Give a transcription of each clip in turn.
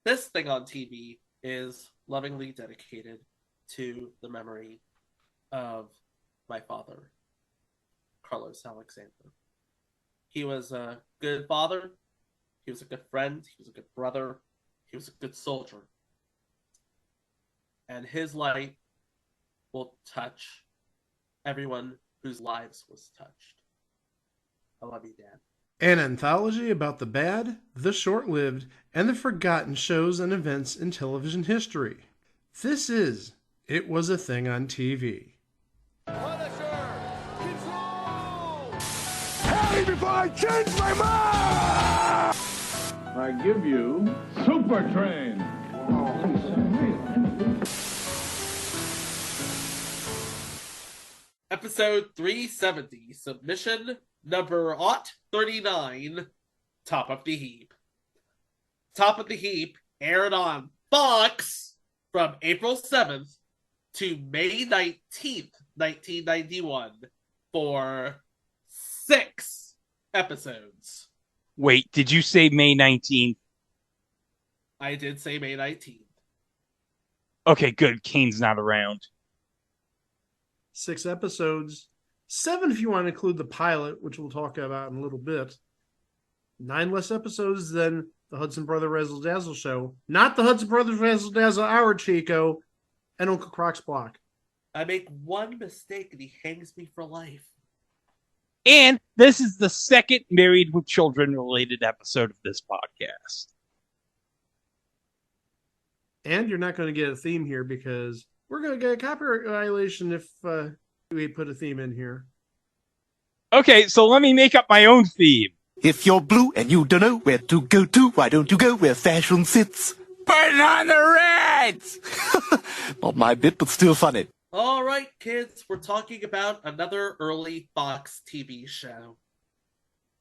This thing on TV is lovingly dedicated to the memory of my father, Carlos Alexander. He was a good father, he was a good friend, he was a good brother, he was a good soldier. And his light will touch everyone whose lives was touched. I love you, Dad. An anthology about the bad, the short lived, and the forgotten shows and events in television history. This is It Was a Thing on TV. Punisher! Control! Hurry before I change my mind! I give you Super Train. Episode 370, submission number 39, Top of the Heap. Top of the Heap aired on Fox from April 7th to May 19th, 1991 for 6 episodes. Wait, did you say May 19th? I did say May 19th. Okay, good. Kane's not around. 6 episodes. 7 if you want to include the pilot, which we'll talk about in a little bit. 9 less episodes than the Hudson Brother Razzle Dazzle show. Not the Hudson Brothers Razzle Dazzle Hour, Chico, and Uncle Croc's Block. I make one mistake and he hangs me for life. And this is the second Married with Children related episode of this podcast. And you're not going to get a theme here because we're going to get a copyright violation if we put a theme in here. Okay, so let me make up my own theme. If you're blue and you don't know where to go to, why don't you go where fashion sits? Put on the Reds! Not my bit, but still funny. All right, kids, we're talking about another early Fox TV show.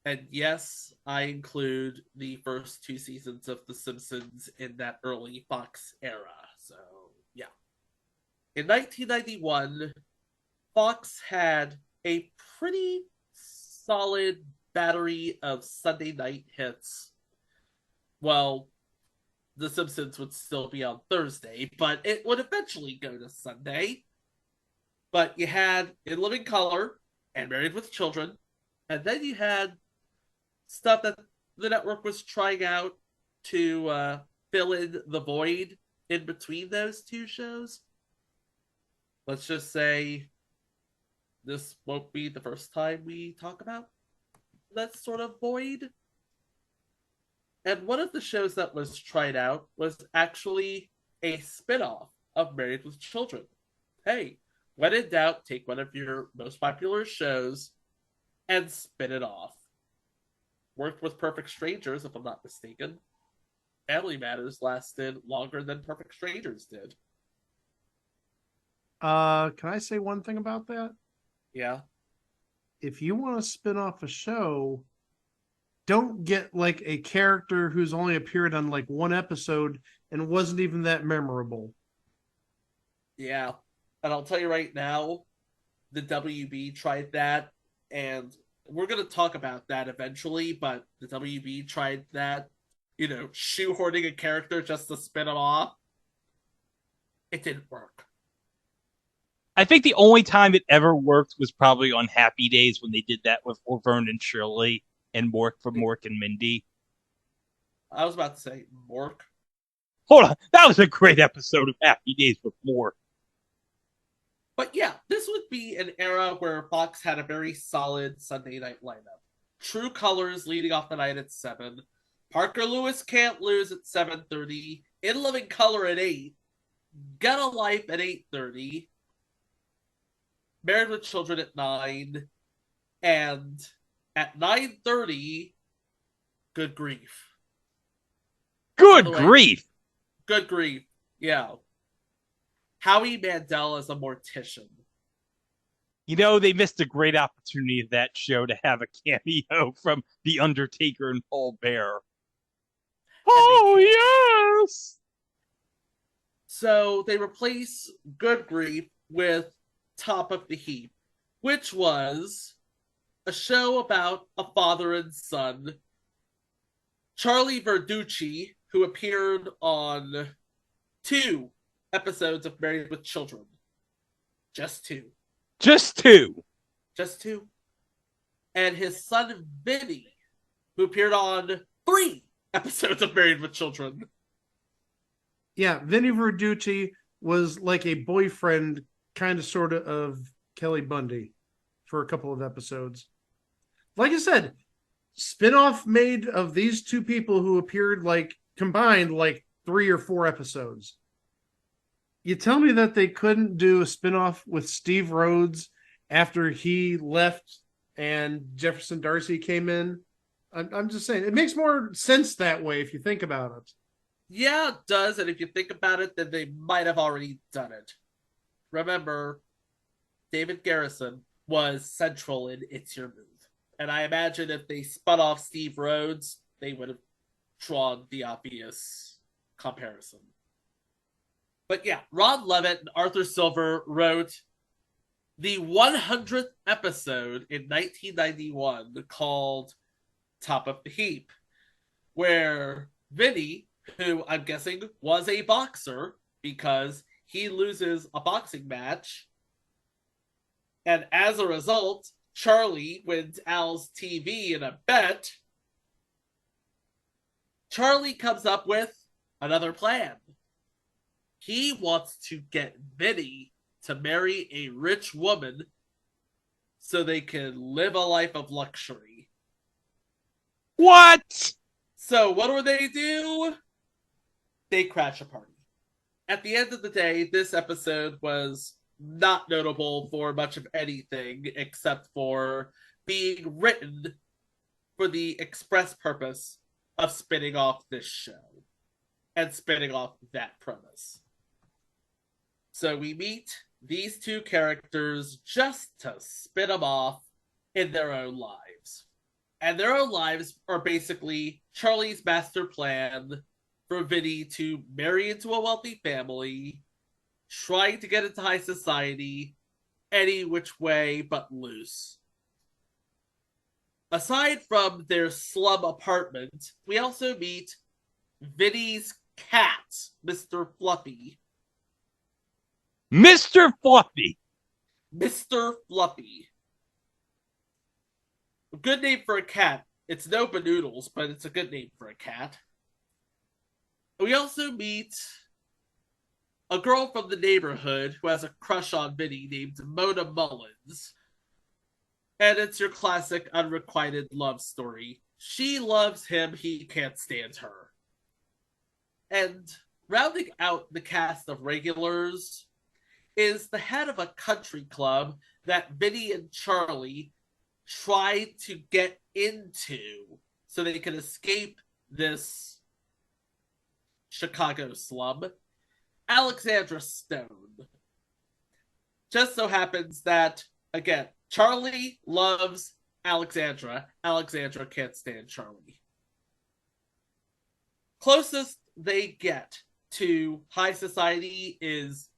And yes, I include the first 2 seasons of The Simpsons in that early Fox era. So, yeah. In 1991, Fox had a pretty solid battery of Sunday night hits. Well, The Simpsons would still be on Thursday, but it would eventually go to Sunday. But you had In Living Color and Married with Children, and then you had stuff that the network was trying out to fill in the void in between those 2 shows. Let's just say this won't be the first time we talk about that sort of void. And one of the shows that was tried out was actually a spin-off of Married with Children. Hey, when in doubt, take one of your most popular shows and spin it off. Worked with Perfect Strangers, if I'm not mistaken. Family Matters lasted longer than Perfect Strangers did. Can I say one thing about that? Yeah. If you want to spin off a show, don't get like a character who's only appeared on like 1 episode and wasn't even that memorable. Yeah. And I'll tell you right now, the WB tried that, and we're going to talk about that eventually, but the WB tried that, shoehorning a character just to spin him off. It didn't work. I think the only time it ever worked was probably on Happy Days when they did that with Laverne and Shirley and Mork from Mork and Mindy. I was about to say Mork. Hold on, that was a great episode of Happy Days with Mork. But yeah, this would be an era where Fox had a very solid Sunday night lineup. True Colors leading off the night at 7. Parker Lewis Can't Lose at 7:30. In Living Color at 8. Get a Life at 8:30. Married with Children at 9. And at 9:30, Good Grief. Good grief! Good Grief, yeah. Howie Mandel as a mortician. They missed a great opportunity of that show to have a cameo from The Undertaker and Paul Bear. Oh, yes! So they replace Good Grief with Top of the Heap, which was a show about a father and son. Charlie Verducci, who appeared on 2 episodes of Married with Children. Just 2. Just 2. Just 2. And his son Vinny, who appeared on 3 episodes of Married with Children. Yeah, Vinny Verducci was like a boyfriend, kind of, sort of Kelly Bundy for a couple of episodes. Like I said, spinoff made of these two people who appeared like combined like 3 or 4 episodes. You tell me that they couldn't do a spinoff with Steve Rhodes after he left and Jefferson Darcy came in? I'm just saying, it makes more sense that way if you think about it. Yeah, it does, and if you think about it, then they might have already done it. Remember, David Garrison was central in It's Your Move. And I imagine if they spun off Steve Rhodes, they would have drawn the obvious comparison. But yeah, Ron Levitt and Arthur Silver wrote the 100th episode in 1991 called Top of the Heap, where Vinny, who I'm guessing was a boxer because he loses a boxing match, and as a result, Charlie wins Al's TV in a bet. Charlie comes up with another plan. He wants to get Vinny to marry a rich woman so they can live a life of luxury. What? So what do? They crash a party. At the end of the day, this episode was not notable for much of anything except for being written for the express purpose of spinning off this show and spinning off that premise. So we meet these 2 characters just to spin them off in their own lives. And their own lives are basically Charlie's master plan for Vinny to marry into a wealthy family, trying to get into high society any which way but loose. Aside from their slum apartment, we also meet Vinny's cat, Mr. Fluffy. Mr. Fluffy. Mr. Fluffy. A good name for a cat. It's no Banoodles, but it's a good name for a cat. We also meet a girl from the neighborhood who has a crush on Vinny named Mona Mullins. And it's your classic unrequited love story. She loves him, he can't stand her. And rounding out the cast of regulars is the head of a country club that Vinny and Charlie try to get into so they can escape this Chicago slum. Alexandra Stone. Just so happens that, again, Charlie loves Alexandra. Alexandra can't stand Charlie. Closest they get to high society is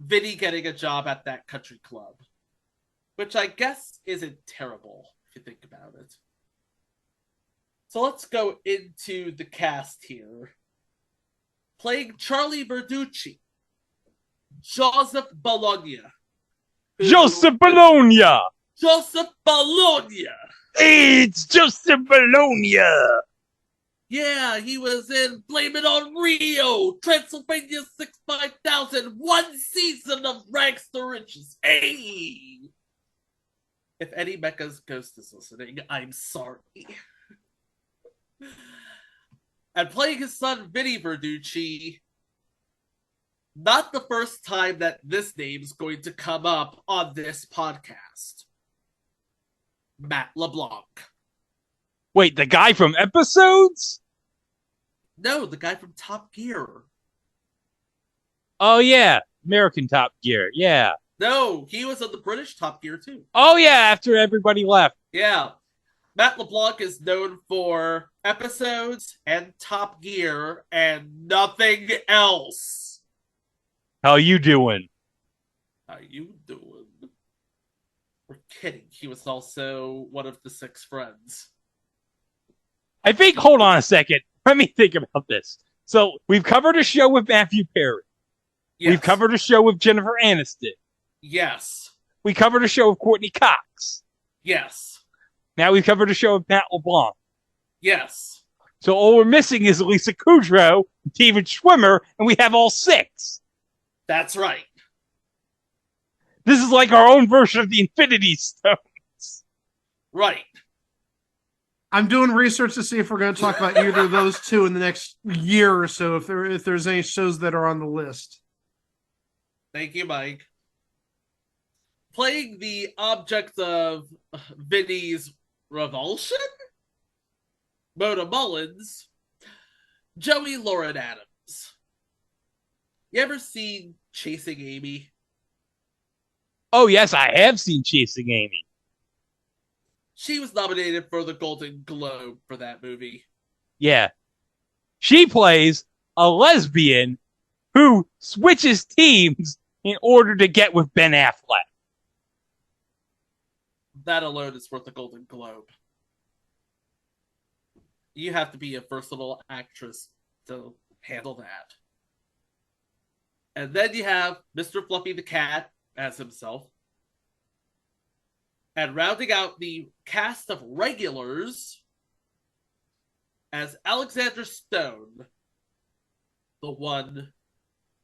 Vinny getting a job at that country club, which I guess isn't terrible if you think about it. So let's go into the cast here. Playing Charlie Verducci, Joseph Bologna. Joseph Bologna! Joseph Bologna! Hey, it's Joseph Bologna! Yeah, he was in Blame It on Rio, Transylvania 65000, 1 season of Rags to Riches. Hey! If Eddie Mecca's ghost is listening, I'm sorry. And playing his son, Vinny Verducci, not the first time that this name's going to come up on this podcast. Matt LeBlanc. Wait, the guy from episodes? No, the guy from Top Gear. Oh, yeah. American Top Gear. Yeah. No, he was on the British Top Gear, too. Oh, yeah, after everybody left. Yeah. Matt LeBlanc is known for episodes and Top Gear and nothing else. How you doing? How you doing? We're kidding. He was also one of the 6 friends. I think, hold on a second. Let me think about this. So we've covered a show with Matthew Perry. Yes. We've covered a show with Jennifer Aniston. Yes. We covered a show with Courtney Cox. Yes. Now we've covered a show with Matt LeBlanc. Yes. So all we're missing is Lisa Kudrow, David Schwimmer, and we have all 6. That's right. This is like our own version of the Infinity Stones. Right. I'm doing research to see if we're going to talk about either of those two in the next year or so, if there's any shows that are on the list. Thank you, Mike. Playing the object of Vinny's revulsion? Mona Mullins, Joey Lauren Adams. You ever seen Chasing Amy? Oh, yes, I have seen Chasing Amy. She was nominated for the Golden Globe for that movie. Yeah. She plays a lesbian who switches teams in order to get with Ben Affleck. That alone is worth a Golden Globe. You have to be a versatile actress to handle that. And then you have Mr. Fluffy the Cat as himself. And rounding out the cast of regulars as Alexander Stone, the one,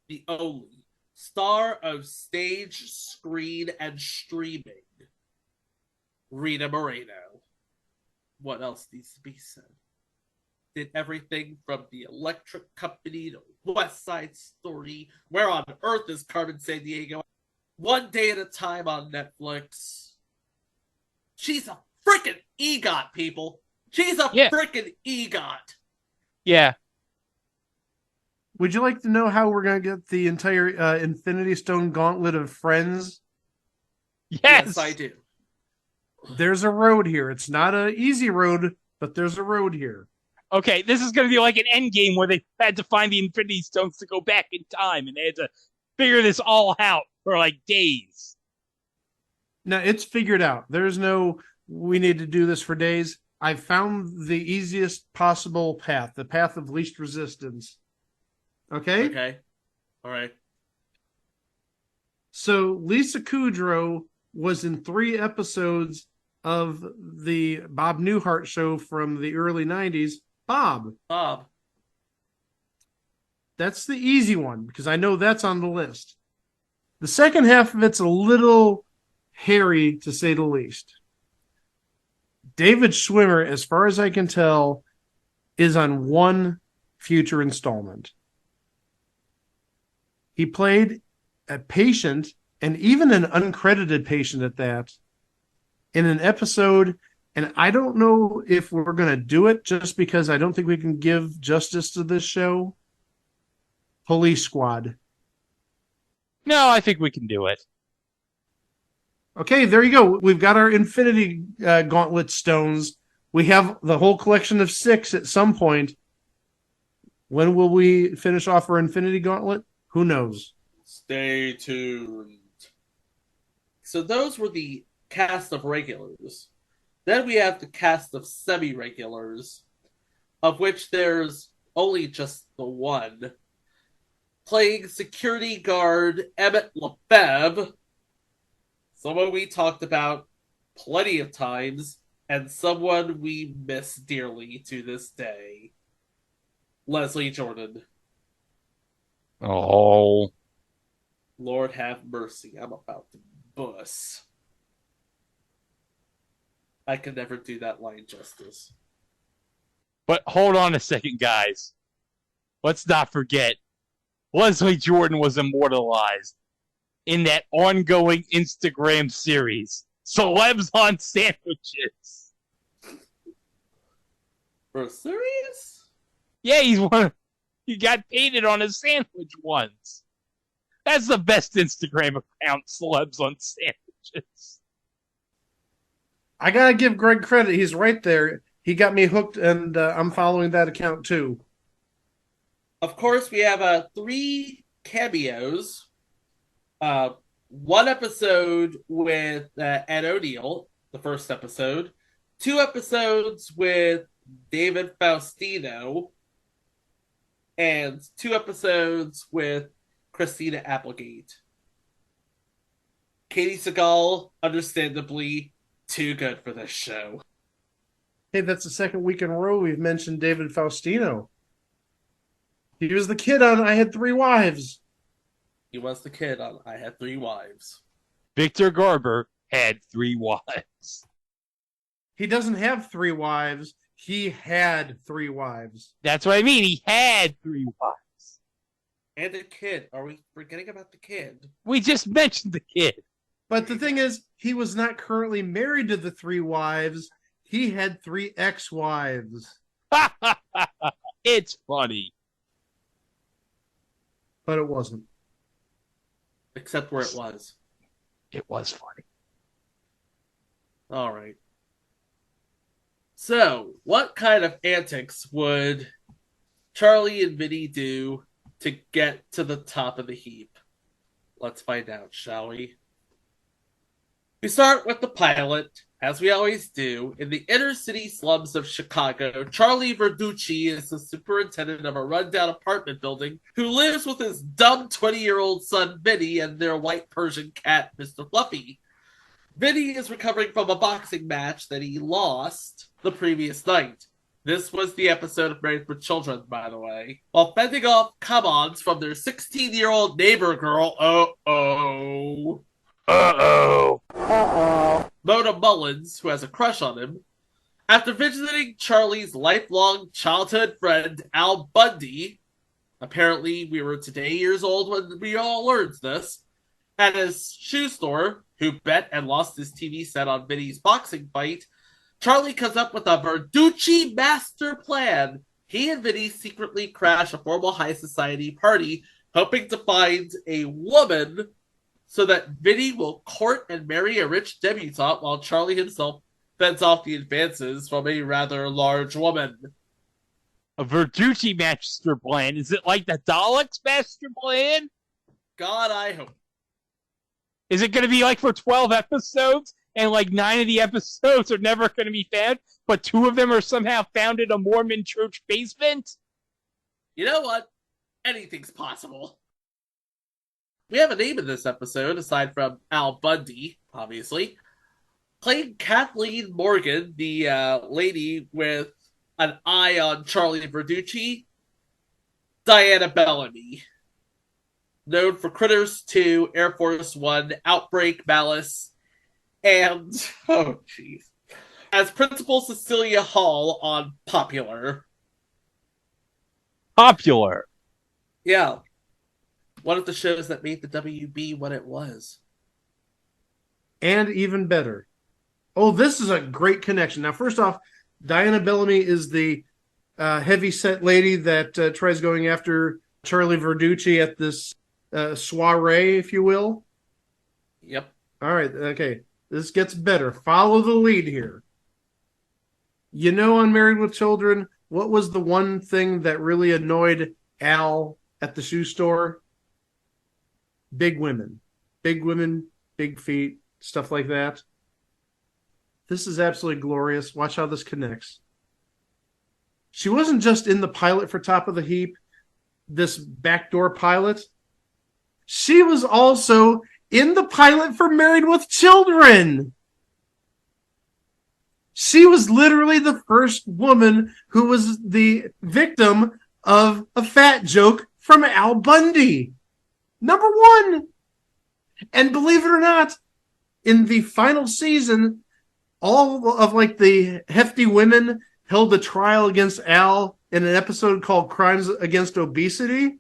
the only, star of stage, screen, and streaming, Rita Moreno. What else needs to be said? Did everything from The Electric Company to West Side Story. Where on earth is Carmen Sandiego? One Day at a Time on Netflix. She's a freaking EGOT, people. She's a freaking EGOT. Yeah. Would you like to know how we're going to get the entire Infinity Stone gauntlet of friends? Yes, I do. There's a road here. It's not an easy road, but there's a road here. Okay, this is going to be like an Endgame where they had to find the Infinity Stones to go back in time, and they had to figure this all out for like days. No, it's figured out. There's no, we need to do this for days. I found the easiest possible path, the path of least resistance. Okay? Okay. All right. So Lisa Kudrow was in 3 episodes of the Bob Newhart show from the early 90s. Bob. That's the easy one, because I know that's on the list. The second half of it's a little hairy, to say the least. David Schwimmer, as far as I can tell, is on 1 future installment. He played a patient, and even an uncredited patient at that, in an episode, and I don't know if we're going to do it just because I don't think we can give justice to this show. Police Squad. No, I think we can do it. Okay, there you go. We've got our Infinity Gauntlet stones. We have the whole collection of 6 at some point. When will we finish off our Infinity Gauntlet? Who knows? Stay tuned. So those were the cast of regulars. Then we have the cast of semi-regulars, of which there's only just the one. Playing security guard Emmett Lefebvre, someone we talked about plenty of times, and someone we miss dearly to this day. Leslie Jordan. Oh. Lord have mercy, I'm about to bust. I can never do that line justice. But hold on a second, guys. Let's not forget, Leslie Jordan was immortalized in that ongoing Instagram series, Celebs on Sandwiches. For serious? Yeah, he got painted on a sandwich once. That's the best Instagram account, Celebs on Sandwiches. I gotta give Greg credit. He's right there. He got me hooked, and I'm following that account too. Of course, we have 3 cameos. 1 episode with Ed O'Neill, the first episode. 2 episodes with David Faustino. and 2 episodes with Christina Applegate. Katie Seagal, understandably, too good for this show. Hey, that's the second week in a row we've mentioned David Faustino. He was the kid on I Had Three Wives. He was the kid on I Had Three Wives. Victor Garber had 3 wives. He doesn't have 3 wives. He had 3 wives. That's what I mean. He had 3 wives. And a kid. Are we forgetting about the kid? We just mentioned the kid. But the thing is, he was not currently married to the 3 wives. He had 3 ex-wives. It's funny. But it wasn't. Except where it was. It was funny. All right. So, what kind of antics would Charlie and Vinny do to get to the top of the heap? Let's find out, shall we? We start with the pilot, as we always do. In the inner city slums of Chicago, Charlie Verducci is the superintendent of a rundown apartment building who lives with his dumb 20-year-old son Vinny and their white Persian cat, Mr. Fluffy. Vinny is recovering from a boxing match that he lost the previous night. This was the episode of Married with Children, by the way. While fending off come-ons from their 16-year-old neighbor girl, Mona Mullins, who has a crush on him. After visiting Charlie's lifelong childhood friend, Al Bundy, apparently we were today years old when we all learned this, at his shoe store, who bet and lost his TV set on Vinny's boxing fight, Charlie comes up with a Verducci master plan. He and Vinny secretly crash a formal high society party, hoping to find a woman so that Vinny will court and marry a rich debutante while Charlie himself fends off the advances from a rather large woman. A Verducci master plan. Is it like the Daleks master plan? God, I hope. Is it going to be like for 12 episodes, and like 9 of the episodes are never going to be found, but 2 of them are somehow found in a Mormon church basement? You know what? Anything's possible. We have a name in this episode, aside from Al Bundy, obviously. Playing Kathleen Morgan, the lady with an eye on Charlie Verducci, Diana Bellamy. Known for Critters 2, Air Force One, Outbreak, Malice, and, oh jeez, as Principal Cecilia Hall on Popular. Popular. Yeah. One of the shows that made the WB what it was. And even better. Oh, this is a great connection. Now, first off, Diana Bellamy is the heavy-set lady that tries going after Charlie Verducci at this soiree, if you will. Yep. All right, okay. This gets better. Follow the lead here. You know, on Married with Children, what was the one thing that really annoyed Al at the shoe store? Big women. Big women, big feet, stuff like that. This is absolutely glorious. Watch how this connects. She wasn't just in the pilot for Top of the Heap, this backdoor pilot. She was also in the pilot for Married with Children. She was literally the first woman who was the victim of a fat joke from Al Bundy. Number 1. And believe it or not, in the final season, all of like the hefty women held a trial against Al in an episode called Crimes Against Obesity.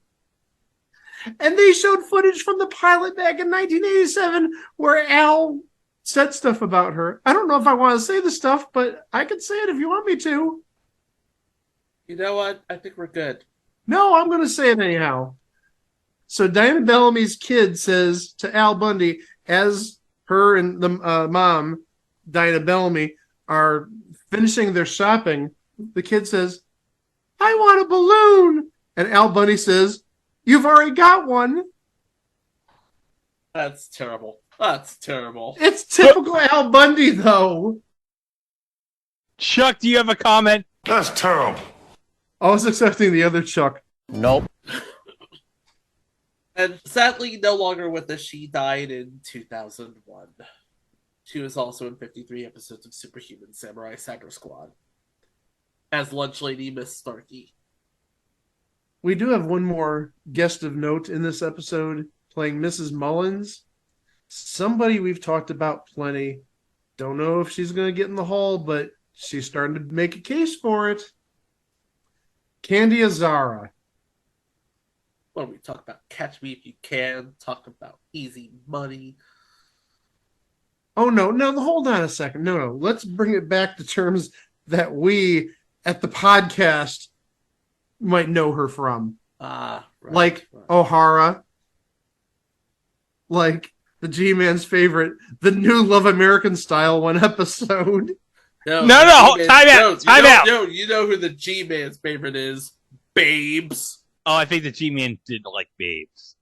And they showed footage from the pilot back in 1987 where Al said stuff about her. I don't know if I want to say the stuff, but I can say it if you want me to. You know what? I think we're good. No, I'm going to say it anyhow. So Diana Bellamy's kid says to Al Bundy, as her and the mom, Diana Bellamy, are finishing their shopping, the kid says, "I want a balloon." And Al Bundy says, "You've already got one." That's terrible. That's terrible. It's typical Al Bundy, though. Chuck, do you have a comment? That's terrible. I was expecting the other Chuck. Nope. And sadly, no longer with us. She died in 2001. She was also in 53 episodes of Superhuman Samurai Cyber Squad as Lunch Lady Miss Starkey. We do have one more guest of note in this episode playing Mrs. Mullins. Somebody we've talked about plenty. Don't know if she's going to get in the hall, but she's starting to make a case for it. Candy Azara. When we talk about Catch Me If You Can, talk about Easy Money. Oh, no, hold on a second. No. Let's bring it back to terms that we at the podcast might know her from. Right. Like O'Hara. Like the G-Man's favorite, the new Love American Style one episode. No, time out. No, you know who the G-Man's favorite is. Babes. Oh, I think the G-Man didn't like Babes.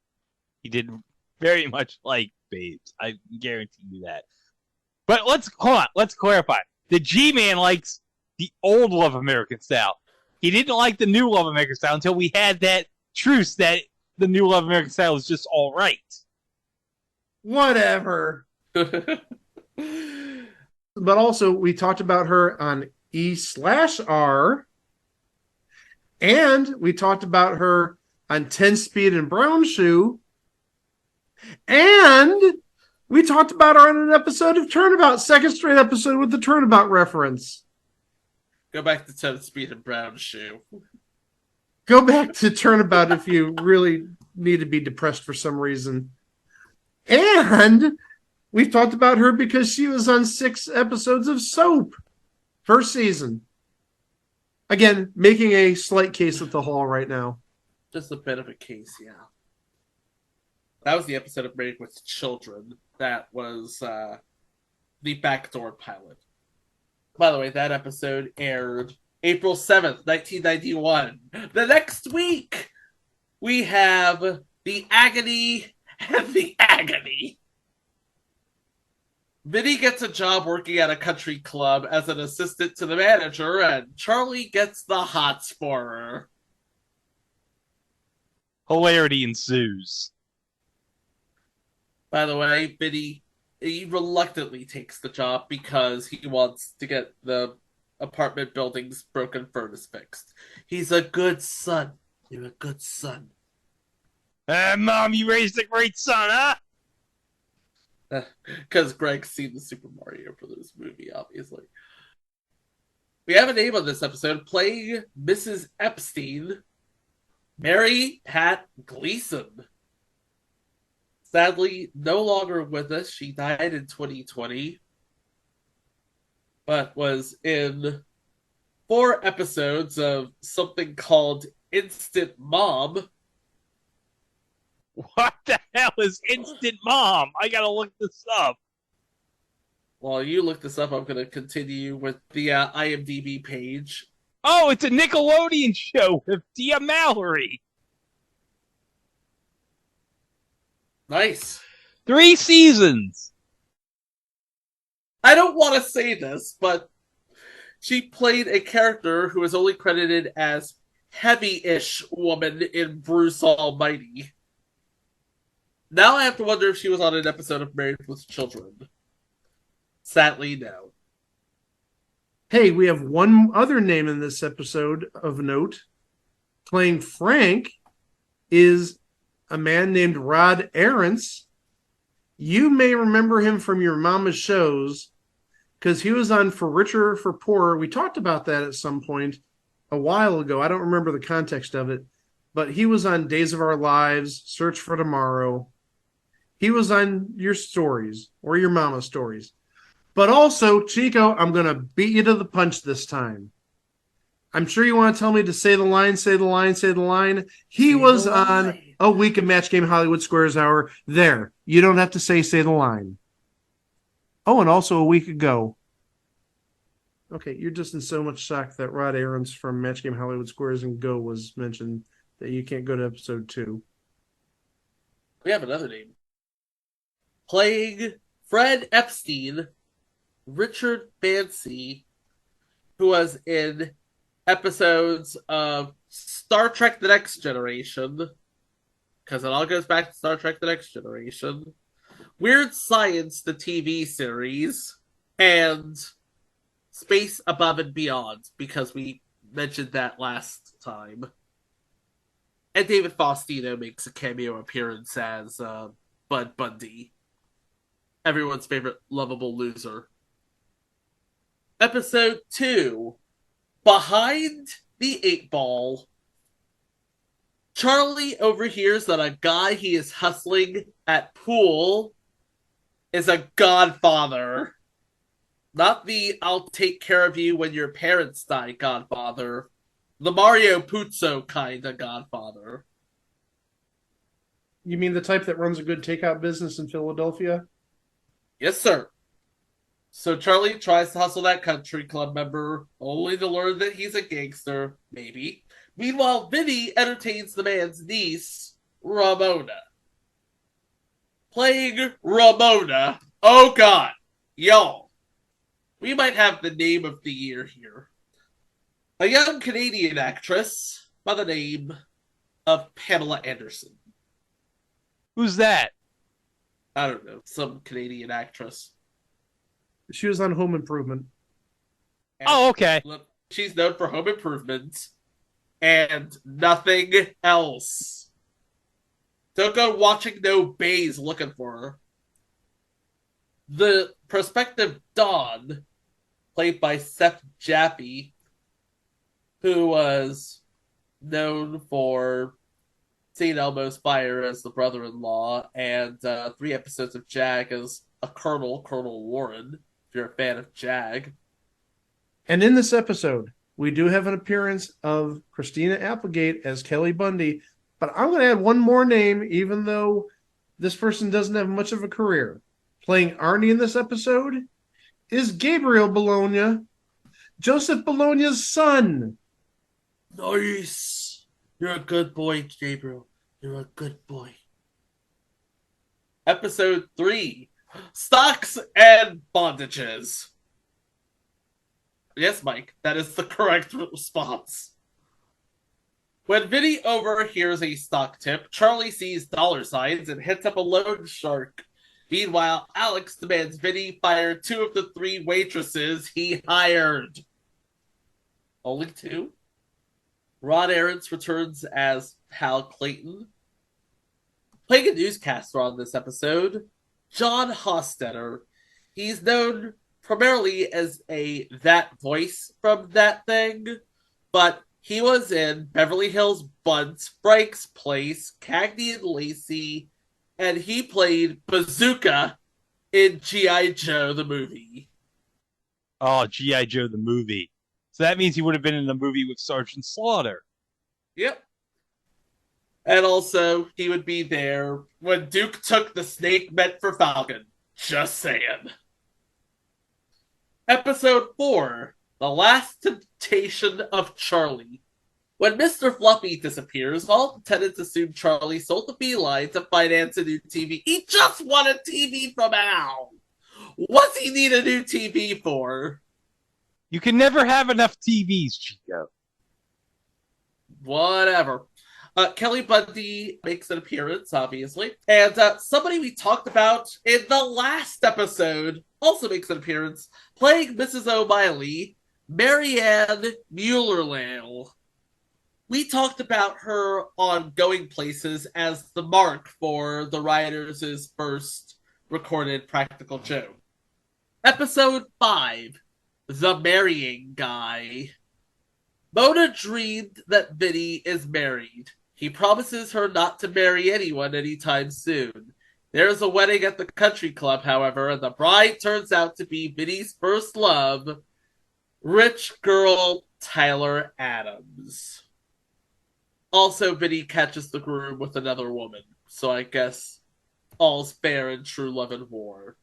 He did very much like Babes. I guarantee you that. But hold on. Let's clarify. The G-Man likes the old Love American Style. He didn't like the new Love American Style until we had that truce that the new Love American Style is just all right. Whatever. But also, we talked about her on E/R, and we talked about her on 10 Speed and Brown Shoe, and we talked about her on an episode of Turnabout, second straight episode with the Turnabout reference. Go back to 10 Speed and Brown Shoe. Go back to Turnabout if you really need to be depressed for some reason. And we've talked about her because she was on 6 episodes of Soap, first season. Again, making a slight case at the hall right now. Just a bit of a case, yeah. That was the episode of Married with Children. That was the backdoor pilot. By the way, that episode aired April 7th, 1991. The next week, we have The Agony and the Agony. Vinny gets a job working at a country club as an assistant to the manager, and Charlie gets the hots for her. Hilarity ensues. By the way, Vinny, he reluctantly takes the job because he wants to get the apartment building's broken furnace fixed. He's a good son. You're a good son. Mom, you raised a great son, huh? Because Greg's seen the Super Mario Brothers movie, obviously. We have a name on this episode. Playing Mrs. Epstein, Mary Pat Gleason. Sadly, no longer with us. She died in 2020, but was in 4 episodes of something called Instant Mom. What the hell is Instant Mom? I gotta look this up. While you look this up, I'm going to continue with the IMDb page. Oh, it's a Nickelodeon show with Tia Mallory. Nice. 3 seasons. I don't want to say this, but she played a character who is only credited as heavy-ish woman in Bruce Almighty. Now I have to wonder if she was on an episode of Married with Children. Sadly, no. Hey, we have one other name in this episode of note. Playing Frank is a man named Rod Arentz. You may remember him from your mama's shows because he was on For Richer or For Poorer. We talked about that at some point a while ago. I don't remember the context of it, but he was on Days of Our Lives, Search for Tomorrow. He was on Your Stories or Your Mama's Stories. But also, Chico, I'm going to beat you to the punch this time. I'm sure you want to tell me to say the line, say the line, say the line. He was on A Week of Match Game Hollywood Squares Hour. There. You don't have to say the line. Oh, and also a week ago. Okay, you're just in so much shock that Rod Arentz from Match Game Hollywood Squares and Go was mentioned that you can't go to episode 2. We have another name. Playing Fred Epstein, Richard Bancy, who was in episodes of Star Trek The Next Generation, because it all goes back to Star Trek The Next Generation, Weird Science, the TV series, and Space Above and Beyond, because we mentioned that last time. And David Faustino makes a cameo appearance as Bud Bundy, everyone's favorite lovable loser. Episode 2, Behind the Eight Ball. Charlie overhears that a guy he is hustling at pool is a godfather. Not the I'll take care of you when your parents die godfather. The Mario Puzo kind of godfather. You mean the type that runs a good takeout business in Philadelphia? Yes, sir. So Charlie tries to hustle that country club member, only to learn that he's a gangster, maybe. Meanwhile, Vinny entertains the man's niece, Ramona. Playing Ramona. Oh god. Y'all. We might have the name of the year here. A young Canadian actress by the name of Pamela Anderson. Who's that? I don't know, some Canadian actress. She was on Home Improvement. And Oh, okay. she's known for Home Improvement and nothing else. Don't go watching no bays looking for her. The prospective Dawn, played by Seth Jaffe, who was known for St. Elmo's Fire as the brother-in-law, and 3 episodes of Jag as a Colonel Warren, if you're a fan of Jag. And in this episode, we do have an appearance of Christina Applegate as Kelly Bundy, but I'm going to add one more name, even though this person doesn't have much of a career. Playing Arnie in this episode is Gabriel Bologna, Joseph Bologna's son. Nice. You're a good boy, Gabriel. You're a good boy. Episode 3, Stocks and Bondages. Yes, Mike, that is the correct response. When Vinny overhears a stock tip, Charlie sees dollar signs and hits up a loan shark. Meanwhile, Alex demands Vinny fire 2 of the 3 waitresses he hired. Only 2? Ron Aarons returns as Hal Clayton. Playing a newscaster on this episode, John Hostetter. He's known primarily as that voice from That Thing, but he was in Beverly Hills Buds, Frank's Place, Cagney and Lacey, and he played Bazooka in G.I. Joe the movie. Oh, G.I. Joe the movie. So that means he would have been in the movie with Sergeant Slaughter. Yep. And also, he would be there when Duke took the snake meant for Falcon. Just saying. Episode 4, The Last Temptation of Charlie. When Mr. Fluffy disappears, all lieutenants assume Charlie sold the beeline to finance a new TV. He just won a TV from Al! What's he need a new TV for? You can never have enough TVs, Chico. Whatever. Kelly Bundy makes an appearance, obviously. And somebody we talked about in the last episode also makes an appearance, playing Mrs. O'Malley, Marianne Muellerlale. We talked about her on Going Places as the mark for the writers' first recorded practical joke. Episode 5, The Marrying Guy. Mona dreamed that Vinny is married. He promises her not to marry anyone anytime soon. There's a wedding at the country club, however, and the bride turns out to be Vinny's first love, rich girl Tyler Adams. Also, Vinny catches the groom with another woman, so I guess all's fair in true love and war.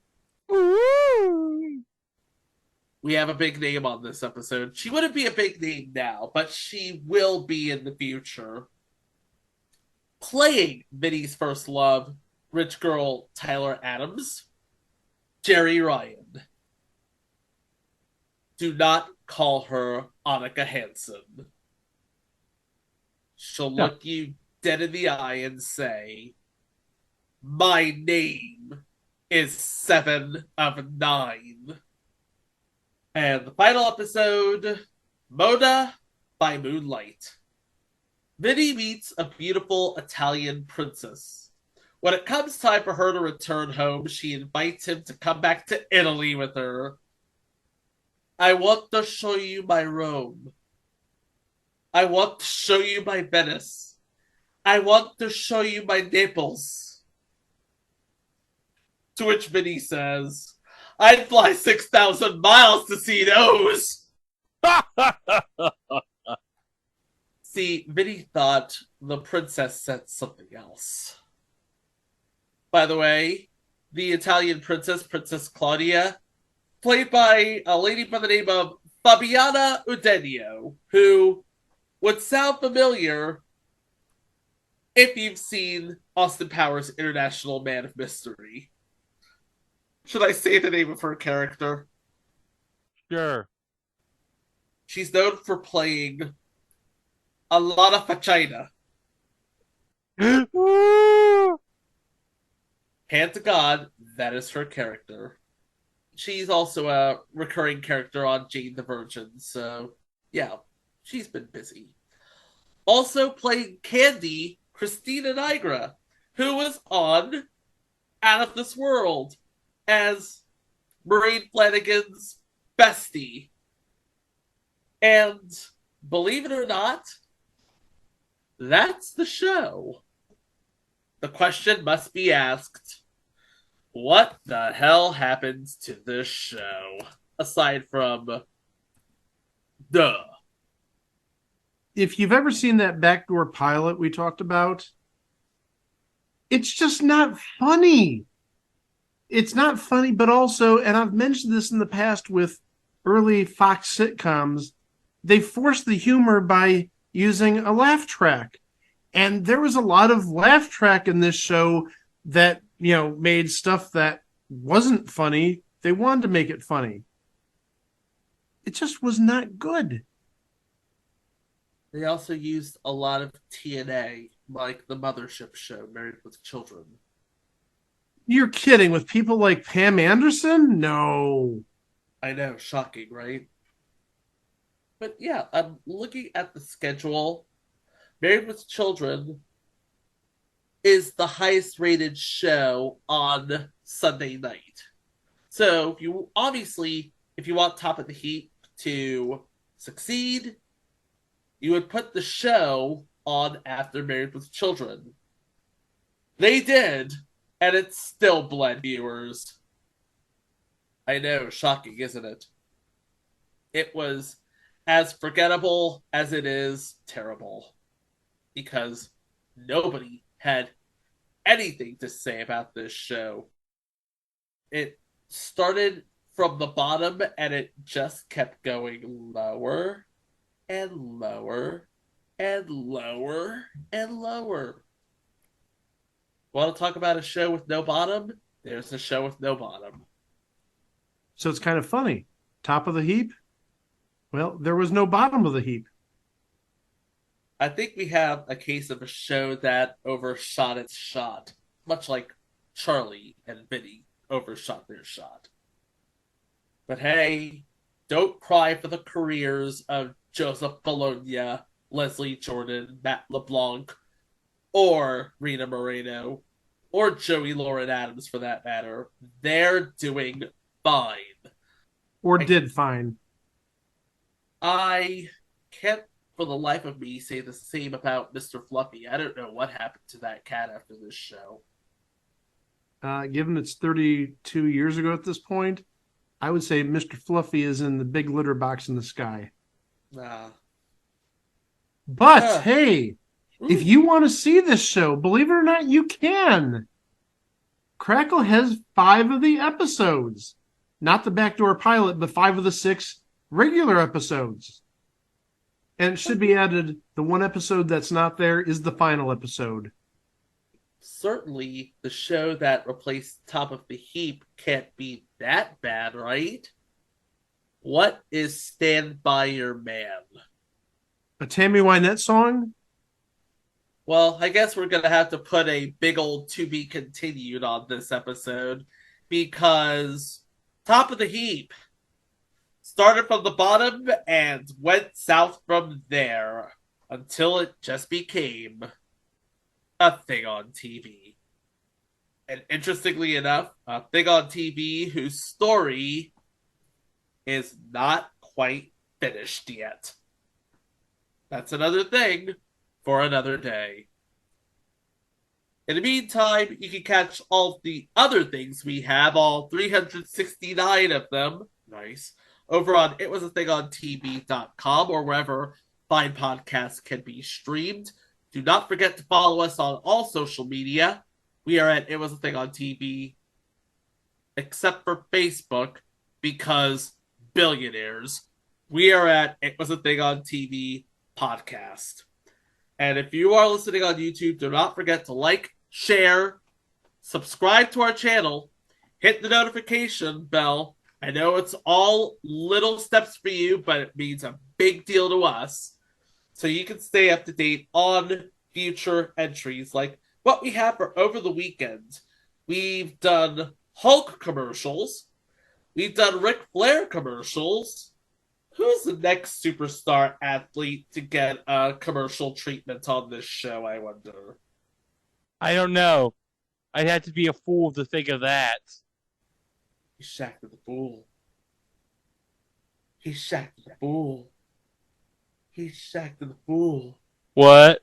We have a big name on this episode. She wouldn't be a big name now, but she will be in the future. Playing Vinny's first love, rich girl Tyler Adams, Jerry Ryan. Do not call her Annika Hansen. She'll Yeah. look you dead in the eye and say, "My name is 7 of 9." And the final episode, Mona by Moonlight. Vinny meets a beautiful Italian princess. When it comes time for her to return home, she invites him to come back to Italy with her. "I want to show you my Rome. I want to show you my Venice. I want to show you my Naples." To which Vinny says, "I'd fly 6,000 miles to see those." See, Vinny thought the princess said something else. By the way, the Italian princess, Princess Claudia, played by a lady by the name of Fabiana Udenio, who would sound familiar if you've seen Austin Powers' International Man of Mystery. Should I say the name of her character? Sure. She's known for playing a lot of vagina. Hand to God, that is her character. She's also a recurring character on Jane the Virgin, so yeah, she's been busy. Also playing Candy, Christina Nigra, who was on Out of This World as Maureen Flanagan's bestie. And believe it or not, that's the show. The question must be asked, what the hell happens to this show? Aside from, duh. If you've ever seen that backdoor pilot we talked about, it's just not funny. It's not funny, but also, and I've mentioned this in the past with early Fox sitcoms, they forced the humor by using a laugh track. And there was a lot of laugh track in this show that, made stuff that wasn't funny. They wanted to make it funny. It just was not good. They also used a lot of TNA, like the Mothership show, Married with Children. You're kidding, with people like Pam Anderson? No. I know, shocking, right? But yeah, I'm looking at the schedule. Married with Children is the highest rated show on Sunday night. So if you want Top of the Heap to succeed, you would put the show on after Married with Children. They did, and it still bled viewers. I know, shocking, isn't it? It was as forgettable as it is terrible. Because nobody had anything to say about this show. It started from the bottom and it just kept going lower and lower and lower and lower. Want to talk about a show with no bottom? There's a show with no bottom. So it's kind of funny. Top of the heap? Well, there was no bottom of the heap. I think we have a case of a show that overshot its shot, much like Charlie and Vinny overshot their shot. But hey, don't cry for the careers of Joseph Bologna, Leslie Jordan, Matt LeBlanc, or Rena Moreno, or Joey Lauren Adams for that matter. They're doing fine. Or did fine. I can't for the life of me say the same about Mr. Fluffy. I don't know what happened to that cat after this show. Given it's 32 years ago at this point, I would say Mr. Fluffy is in the big litter box in the sky. But hey, if you want to see this show, believe it or not, you can. Crackle has 5 of the episodes. Not the backdoor pilot, but 5 of the 6 regular episodes. And it should be added, the one episode that's not there is the final episode. Certainly, the show that replaced Top of the Heap can't be that bad, right? What is Stand By Your Man? A Tammy Wynette song? Well, I guess we're going to have to put a big old to be continued on this episode because Top of the Heap started from the bottom and went south from there until it just became a thing on TV. And interestingly enough, a thing on TV whose story is not quite finished yet. That's another thing for another day. In the meantime, you can catch all the other things we have, all 369 of them, nice, over on itwasathingontv.com or wherever fine podcasts can be streamed. Do not forget to follow us on all social media. We are at It Was a Thing on TV, except for Facebook, because billionaires. We are at It Was a Thing on TV podcast. And if you are listening on YouTube, do not forget to like, share, subscribe to our channel, hit the notification bell. I know it's all little steps for you, but it means a big deal to us. So you can stay up to date on future entries like what we have for over the weekend. We've done Hulk commercials. We've done Ric Flair commercials. Who's the next superstar athlete to get a commercial treatment on this show, I wonder? I don't know. I'd have to be a fool to think of that. He's Shaq the Fool. He's Shaq the Fool. He's Shaq the Fool. What?